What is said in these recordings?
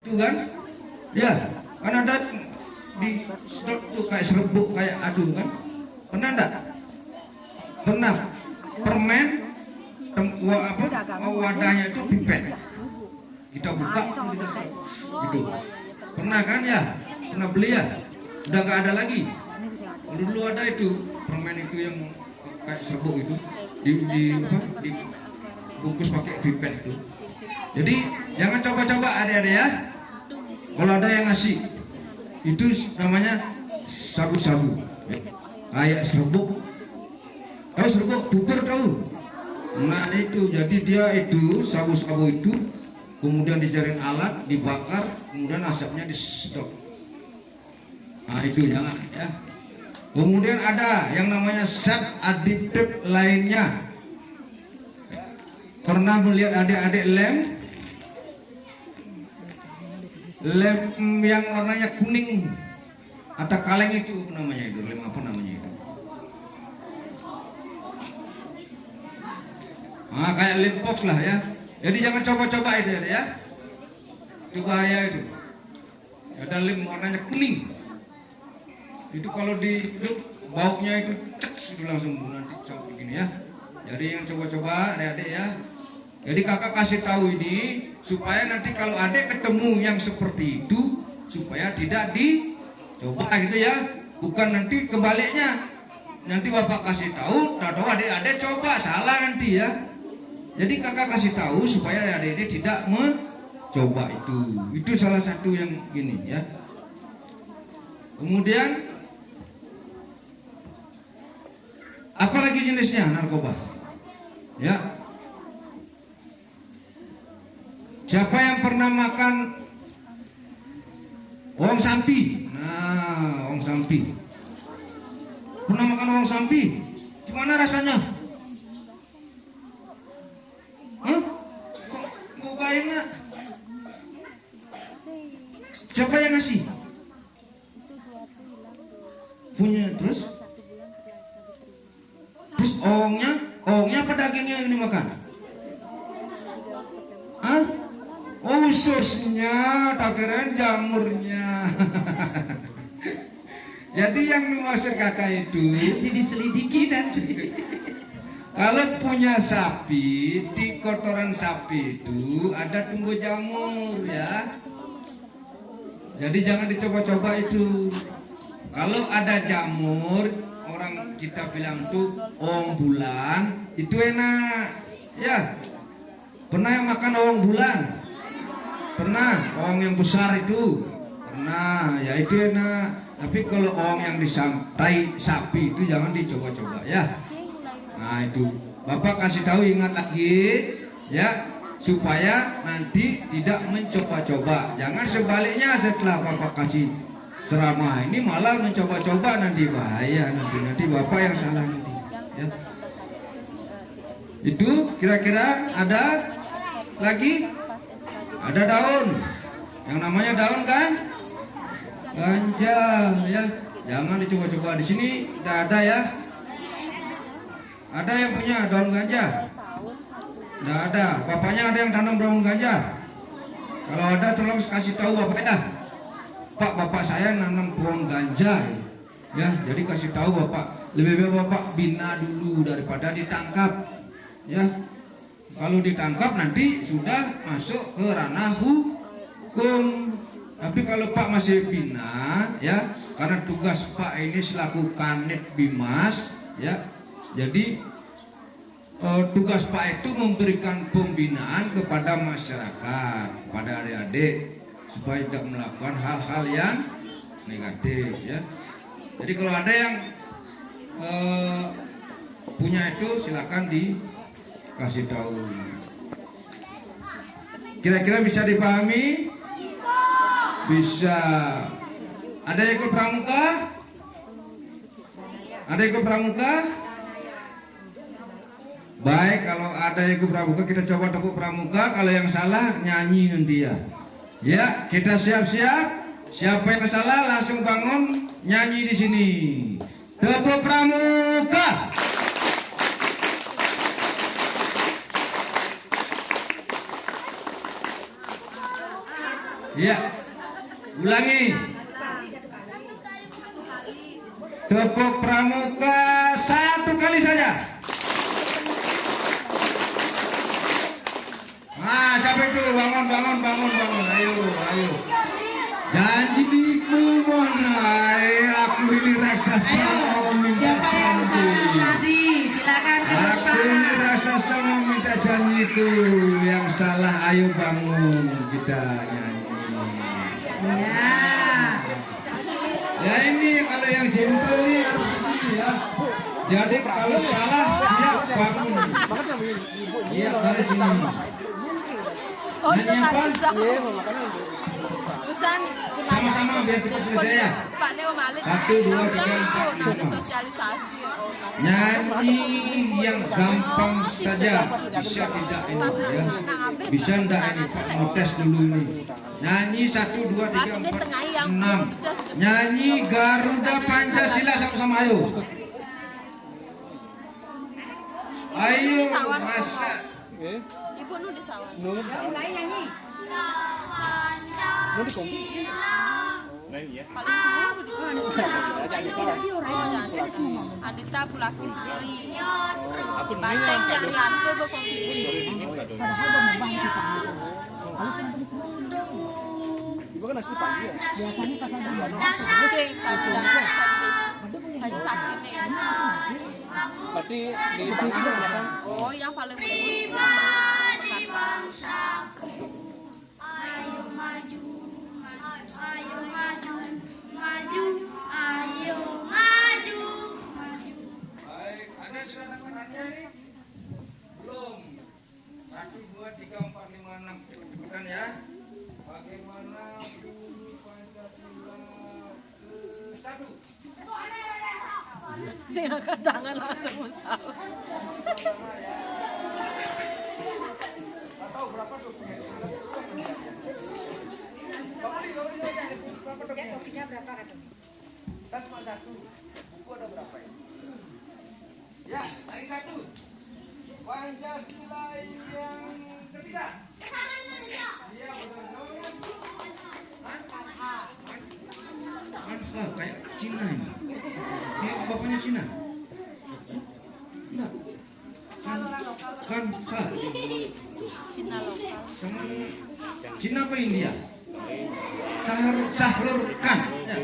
Itu kan? Ya, kan ada di stok tuh kayak serbuk kayak adu kan? Pernah enggak? Pernah. Permen wadahnya itu pipet. Kita buka kita gitu. Pernah kan ya? Pernah beli ya? Udah nggak ada lagi. Dulu ada itu permen itu yang kayak serbuk itu dibungkus pakai pipet itu. Jadi jangan coba-coba adik-adik ya. Kalau ada yang ngasih itu namanya sabu-sabu. Kayak serbuk. Tahu serbuk bubur tahu? Nah itu jadi dia itu sabu-sabu itu kemudian dijadiin alat, dibakar, kemudian asapnya di stop. Nah itu jangan ya. Kemudian ada yang namanya zat adiktif lainnya. Pernah melihat adik-adik lem yang warnanya kuning atau kaleng itu namanya itu lem apa namanya itu? Nah, kayak lem box lah ya. Jadi jangan coba-coba itu ya. Itu bahaya itu. Ada lem warnanya kuning. Itu kalau dihidup baunya itu itu langsung nanti sampai begini ya. Jadi yang coba-coba adik-adik ya. Jadi kakak kasih tahu ini supaya nanti kalau adik ketemu yang seperti itu supaya tidak dicoba gitu ya. Bukan nanti kebaliknya. Nanti bapak kasih tahu adik-adik coba salah nanti ya. Jadi kakak kasih tahu supaya adik ini tidak mencoba itu. Itu salah satu yang gini ya. Kemudian apalagi jenisnya narkoba? Ya. Siapa yang pernah makan uang sampi? Nah, uang sampi. Pernah makan uang sampi? Gimana rasanya? Hah? Kok kayaknya? Siapa yang ngasih? Punya terus? Terus ongnya apa dagingnya yang dimakan? Hah? Oh, ususnya, tak kirain jamurnya. Jadi yang dimaksud kakak itu diselidiki nanti. Kalau punya sapi, di kotoran sapi itu ada tumbuh jamur ya. Jadi jangan dicoba-coba itu. Kalau ada jamur, orang kita bilang tuh owong bulan, itu enak ya. Pernah yang makan owong bulan? Pernah, owong yang besar itu? Pernah, ya itu enak. Tapi kalau owong yang disampai sapi itu jangan dicoba-coba ya. Nah itu, bapak kasih tahu ingat lagi ya, supaya nanti tidak mencoba-coba. Jangan sebaliknya setelah bapak kasih ceramah ini malah mencoba-coba, nanti bahaya, nanti bapak yang salah nanti ya. Itu kira-kira ada lagi? Ada daun yang namanya daun kan ganja ya, jangan dicoba-coba. Di sini tidak ada ya. Ada yang punya daun ganja? Tidak ada. Bapaknya ada yang tanam daun ganja? Kalau ada tolong kasih tahu bapak ya. Pak, bapak saya nanam pohon ganja ya, jadi kasih tahu bapak. Lebih baik bapak bina dulu daripada ditangkap ya. Kalau ditangkap nanti sudah masuk ke ranah hukum. Tapi kalau pak masih bina ya, karena tugas pak ini selaku Kanit Bimas ya, jadi tugas pak itu memberikan pembinaan kepada masyarakat, kepada adik-adik supaya tidak melakukan hal-hal yang negatif ya. Jadi kalau ada yang punya itu silakan dikasih tahu. Kira-kira bisa dipahami? Bisa. Ada yang ikut pramuka? Ada yang ikut pramuka? Baik, kalau ada yang ikut pramuka kita coba tepuk pramuka. Kalau yang salah nyanyi nanti ya. Ya, kita siap-siap. Siapa yang salah langsung bangun nyanyi di sini. Tepuk pramuka. Iya. Ulangi. Tepuk pramuka 1 kali saja. Nah, siapa itu? Bangun. Ayo. Janji dikumun. Aku ini raksasa mau minta janji. Aku ini raksasa mau minta janji itu. Yang salah, ayo bangun, kita nyanyi. Ya ini kalau yang gentle ini harus begini ya. Jadi kalau salah dia bangun. Iya, dari sini. Nyanyi apa? Sama-sama biar cepat selesai ya. 1, 2, 3, 4, 5. Nyanyi yang gampang saja. Bisa tidak ini ya? Bisa enggak ini Pak? Mau tes dulu ini. Nyanyi 1, 2, 3, 4, 6. Nyanyi Garuda Pancasila sama-sama ayo. Ayo masa. Ibu nu di sawah. Mulai nyanyi. Adita Bulaki Suri. Banteng yang ngantuk kok Ibu kan asli pagi ya? Biasanya pas ada bulan. Haji Sakit nih. Berarti di pagi itu kan? Oh, yang paling Baik, ada sudah dapat hadiah? Belum. 1, 2, 3, 4, 5, 6. Cepetan ya. Bagaimana bunyi Pancasila ke-1? saya angkat tangan langsung musal. Tahu berapa dokumen? Topinya berapa kan? Kita cuma 1. Buku ada berapa ya? Ya, lagi 1. Pancasila yang ketiga. Iya, betul. Angka kayak Cina ini. Ini bapaknya Cina. Enggak. Kan Cina lokal. sama Cina apa India? Sahurkan. Ya.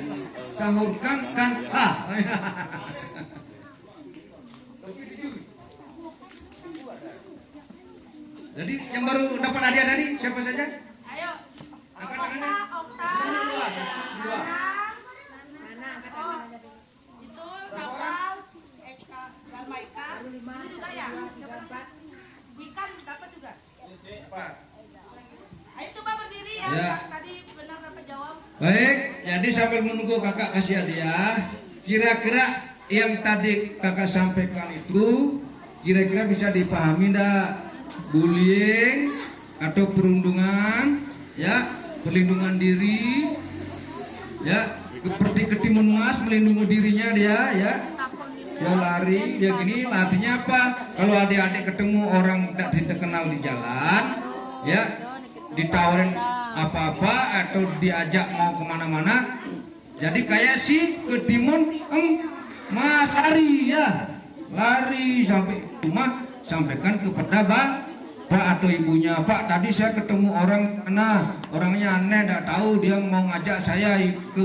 Sahurkan kan ha. Jadi yang baru dapat hadiah tadi siapa saja? Ayo. Angkat tangannya. Dua. Mana angkat tangan aja dulu. Itu kapal Eka Galmaika. 5, Juga ya. 3, 4. Ikan dapat juga. Pas. Ayo coba berdiri ya. Ya. Tadi benar dapat jawab. Baik, jadi sambil menunggu kakak kasih hadiah, kira-kira yang tadi kakak sampaikan itu kira-kira bisa dipahami enggak? Bullying atau perundungan, ya, perlindungan diri, ya, seperti ketimun emas melindungi dirinya dia, ya. Dia lari, dia gini, artinya apa? Kalau adik-adik ketemu orang tidak dikenal di jalan, ya, ditawarin apa-apa atau diajak mau kemana-mana, jadi kayak si ketimun mas lari ya, lari sampai rumah, sampaikan kepada Pak atau ibunya, Pak tadi saya ketemu orang sana, orangnya aneh, tidak tahu dia mau ngajak saya ke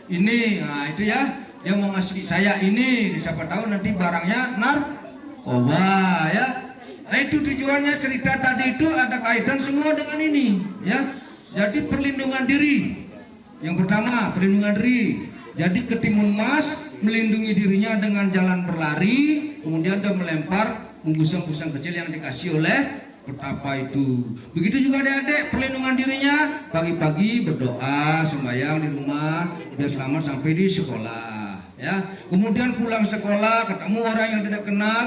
ini, nah itu ya, dia mau ngasih saya ini, siapa tahu nanti barangnya narkoba ya. Nah itu tujuannya cerita tadi itu ada kaitan semua dengan ini ya. Jadi perlindungan diri. Yang pertama perlindungan diri. Jadi ketimun mas melindungi dirinya dengan jalan berlari, kemudian dia melempar bungkusan-bungkusan kecil yang dikasih oleh petapa itu. Begitu juga adik-adik perlindungan dirinya, pagi-pagi berdoa sembahyang di rumah biar selamat sampai di sekolah ya. Kemudian pulang sekolah ketemu orang yang tidak kenal,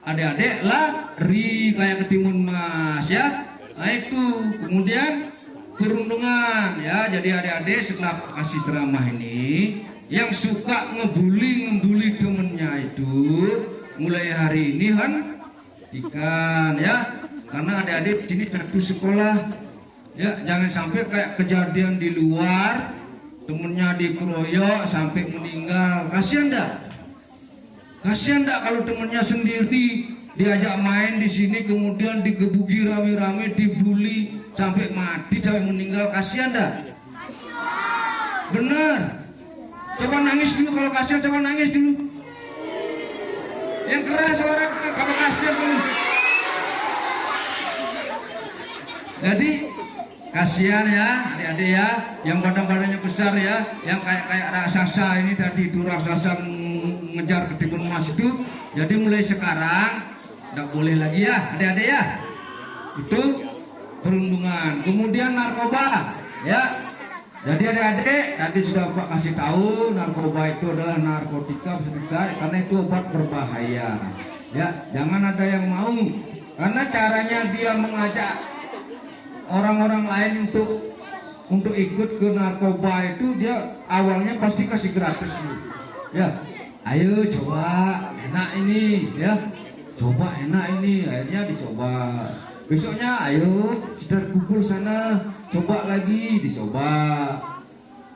adik-adik lari kayak ketimun mas ya. Nah itu kemudian perundungan ya. Jadi adik-adik setelah kasih ceramah ini yang suka ngebully temennya itu mulai hari ini kan ikan ya, karena adik-adik sini satu sekolah Ya, jangan sampai kayak kejadian di luar, temennya dikeroyok sampai meninggal. Kasihan enggak? Kasihan enggak kalau temennya sendiri diajak main di sini kemudian digebuki rame-rame, dibully sampai mati, sampai meninggal. Kasihan enggak? Benar. Coba nangis dulu kalau kasihan, coba nangis dulu. Yang keras suara kalau kasihan dulu. Jadi kasihan ya adik-adik ya, yang badan-badannya besar ya, yang kayak raksasa ini tadi itu raksasa ngejar ketimun emas itu. Jadi mulai sekarang tidak boleh lagi ya adik-adik ya. Itu perundungan. Kemudian narkoba ya. Jadi adik-adik tadi sudah Pak kasih tahu narkoba itu adalah narkotika karena itu obat berbahaya. Ya, jangan ada yang mau karena caranya dia mengajak orang-orang lain untuk ikut ke narkoba itu dia awalnya pasti kasih gratis dulu. Ya, ayo coba enak ini ya, coba enak ini, akhirnya dicoba. Besoknya ayo kita kumpul sana, coba lagi, dicoba.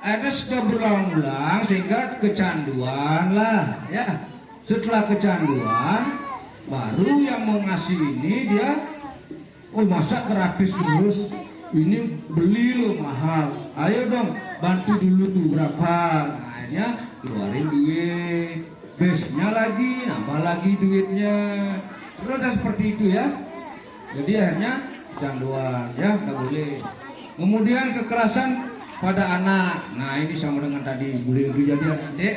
Ada sudah berulang-ulang sehingga kecanduan lah ya. Setelah kecanduan baru yang mau ngasih ini dia, oh masa gratis terus, ini beli loh mahal, ayo dong bantu dulu tuh berapa. Nah, akhirnya keluarin duit, besoknya lagi nambah lagi duitnya, terus seperti itu ya. Jadi akhirnya kecanduan ya, nggak boleh. Kemudian kekerasan pada anak, nah ini sama dengan tadi boleh. Jadi adik,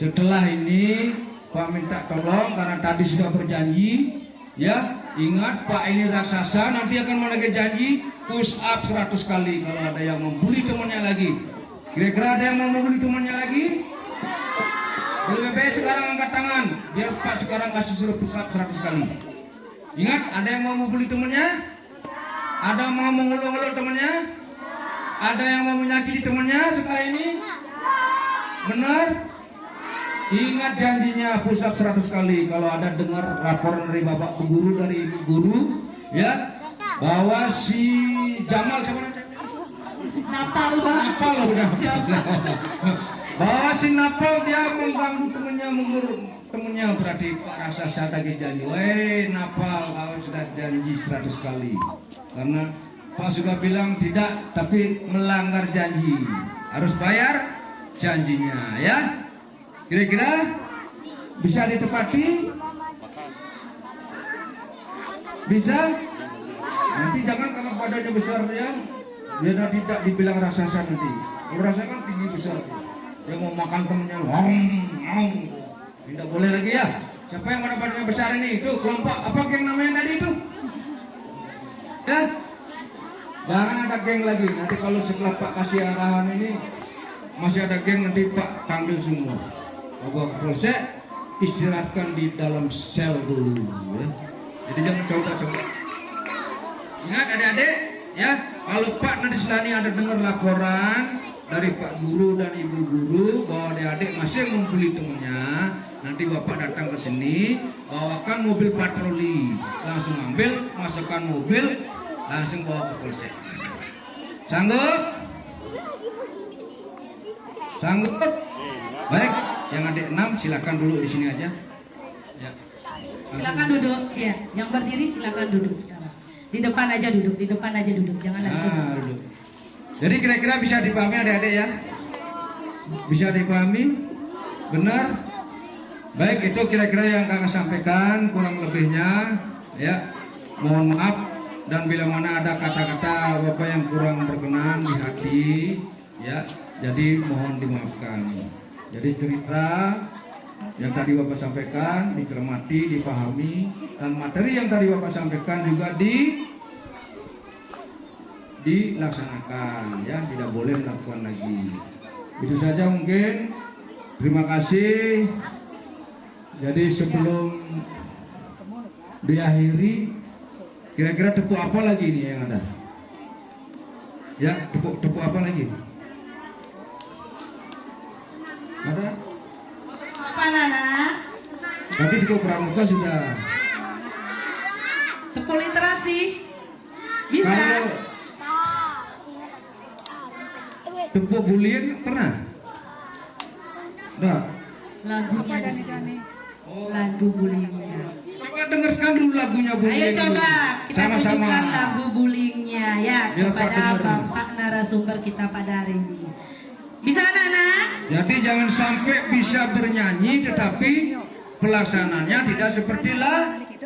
setelah ini Pak minta tolong karena tadi sudah berjanji ya. Ingat Pak ini raksasa, nanti akan menagih janji push up 100 kali kalau ada yang membuli temannya lagi. Kira-kira ada yang mau membuli temannya lagi? Lebih baik sekarang angkat tangan, biar Pak sekarang kasih suruh push up 100 kali. Ingat, ada yang mau membuli temannya? Ada yang mau mengulung-ulung temannya? Ada yang mau menyakiti temannya setelah ini? Benar? Ingat janjinya push up 100 kali. Kalau ada dengar laporan dari bapak guru, dari ibu guru ya, bahwa si Jamal Napal udah bahwa si Napal dia mengganggu temennya, menggurung temennya, berarti Pak raksasa tadi janji, weh Napal kau sudah janji 100 kali. Karena Pak sudah bilang tidak, tapi melanggar janji, harus bayar janjinya ya. Kira-kira bisa ditepati? Bisa? Nanti jangan kalau badannya besar ya, dia tidak dibilang raksasa nanti. Raksasa kan tinggi besar, dia mau makan temennya, tidak boleh lagi ya. Siapa yang badannya besar ini? Itu kelompok apa geng namanya tadi itu? Ya, jangan ada geng lagi. Nanti kalau setelah Pak kasih arahan ini masih ada geng, nanti Pak panggil semua. Bawa ke polsek, istirahatkan di dalam sel dulu ya. Jadi jangan coba-coba. Ingat adik-adik ya, kalau Pak nanti setelah ini ada dengar laporan dari Pak Guru dan Ibu Guru bahwa adik-adik masih membuli temannya, nanti Bapak datang ke sini, bawakan mobil patroli, langsung ambil, masukkan mobil, langsung bawa ke polsek. Sanggup? Sanggup? Baik, yang adik 6 silakan dulu di sini aja. Ya. Silakan duduk, ya. Yang berdiri silakan duduk sekarang. Di depan aja duduk, jangan lagi. Duduk. Jadi kira-kira bisa dipahami adik-adik ya? Bisa dipahami? Benar? Baik, itu kira-kira yang kakak sampaikan, kurang lebihnya ya. Mohon maaf, dan bila mana ada kata-kata Bapak yang kurang berkenan di hati ya, jadi mohon dimaafkan. Jadi cerita yang tadi Bapak sampaikan dicermati, dipahami, dan materi yang tadi Bapak sampaikan juga dilaksanakan ya, tidak boleh melakukan lagi. Itu saja mungkin. Terima kasih. Jadi sebelum diakhiri, kira-kira tepuk apa lagi nih yang ada? Ya, tepuk apa lagi? Ada? Apa Nana? Tadi tepuk pramuka sudah. Tepuk literasi. Bisa. Tempo Bulian pernah? Enggak. Lagunya di sini. Lagu bullyingnya. Coba dengarkan dulu lagunya Bulian. Ayo coba kita sama-sama. tunjukkan lagu bullyingnya ya Biar Pak kepada dengerin. Bapak narasumber kita pada hari ini. Bisa anak-anak? Jadi jangan sampai bisa bernyanyi tetapi pelaksananya tidak seperti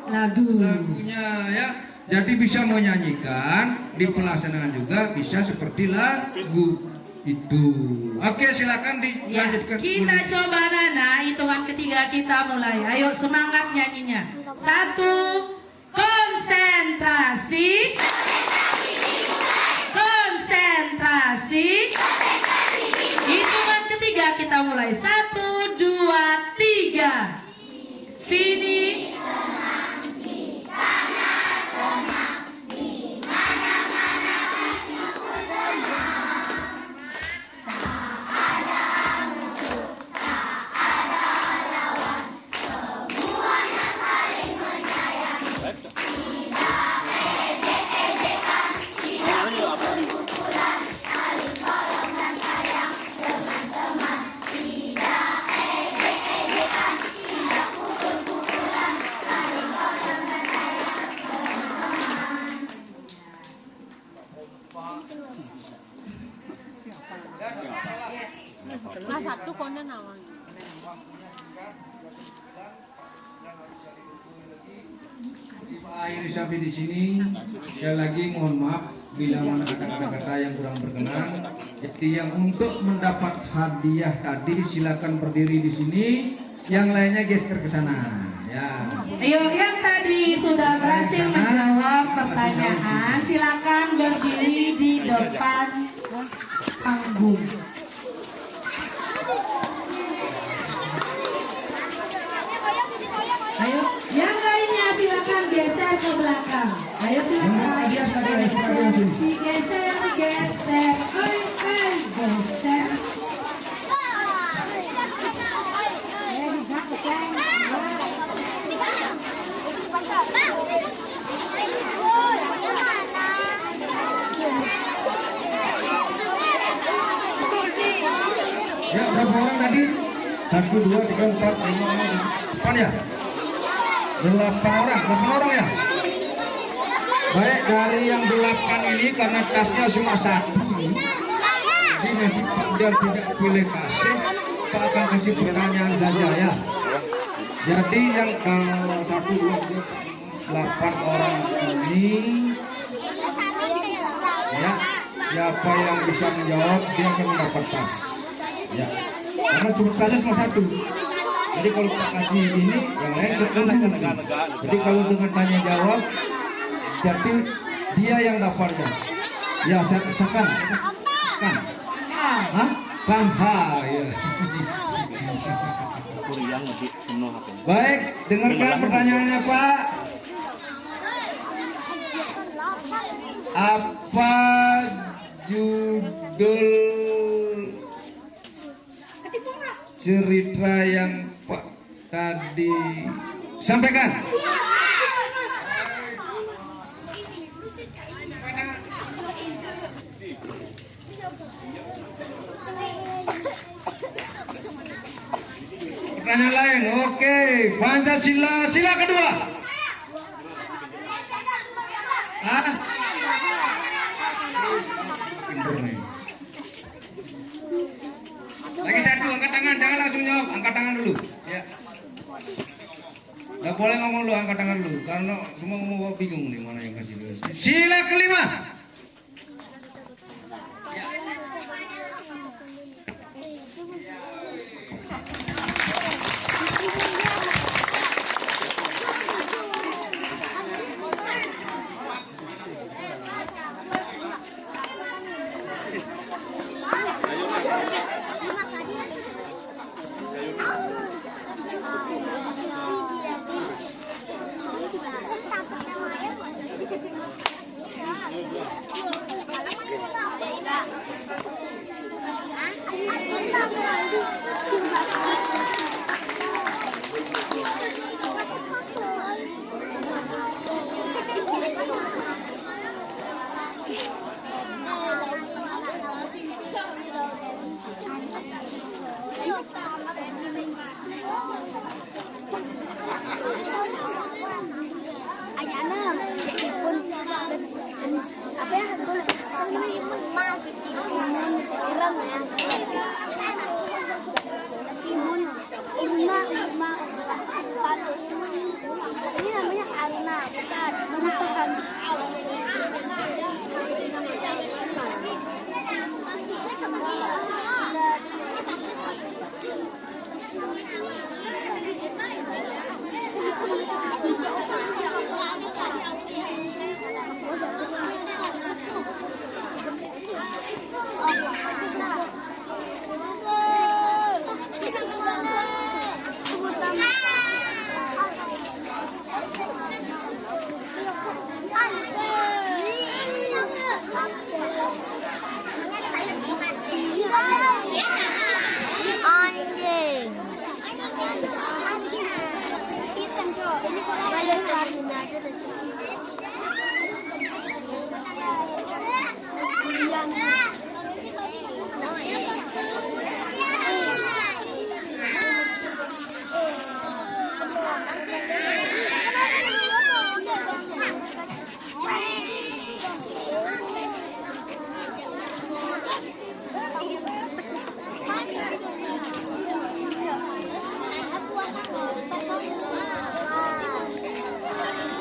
lagunya ya. Jadi bisa menyanyikan, di pelaksanaan juga bisa seperti lagu itu. Oke, silakan Ya, dilanjutkan. kita coba Nana, hitungan ketiga kita mulai. Ayo semangat nyanyinya. 1, konsentrasi. Konsentrasi. Hitungan ketiga kita mulai. 1, 2, 3. Sini. Kelas 1 konon awal. Akhir sampai di sini. Sekali lagi mohon maaf bila mana ada kata-kata yang kurang berkenan. Jadi yang untuk mendapat hadiah tadi silakan berdiri di sini. Yang lainnya geser ke sana. Ya. Ayo yang tadi sudah berhasil menjawab pertanyaan, silakan berdiri di depan panggung. Ayo, yang lainnya silakan geser ke belakang. Ayo silakan. Geser, geser, geser. Ya, berapa orang tadi? 1, 2, 3, 4, 5, 6, 8 ya? 8 orang ya? Baik, dari yang 8 ini karena tasnya cuma 1. Jadi nanti Pak Biar tidak boleh kasih, Pak akan kasih pertanyaan saja ya. Jadi yang 1, 2, 3, 8 orang ini ya, siapa yang bisa menjawab dia akan mendapat tas. Ya, karena cuma tasnya cuma 1. Jadi kalau Pak kasih ini, yang lain tertentu. Jadi kalau dengan tanya jawab, jadi dia yang dapatnya. Ya, saya kesakan. Kan? Hah? Pamha, ya. Baik, dengarkan pertanyaannya Pak. Apa judul cerita yang Pak tadi sampaikan? Pertanyaan lain, oke. Pancasila, sila kedua. Hah? Pintar nih. Lagi 1, angkat tangan, jangan langsung jawab, angkat tangan dulu. Ya. Gak boleh ngomong lu, angkat tangan dulu, karena semua mau bingung nih mana yang kasih dulu. Sila kelima. Ya. Hah?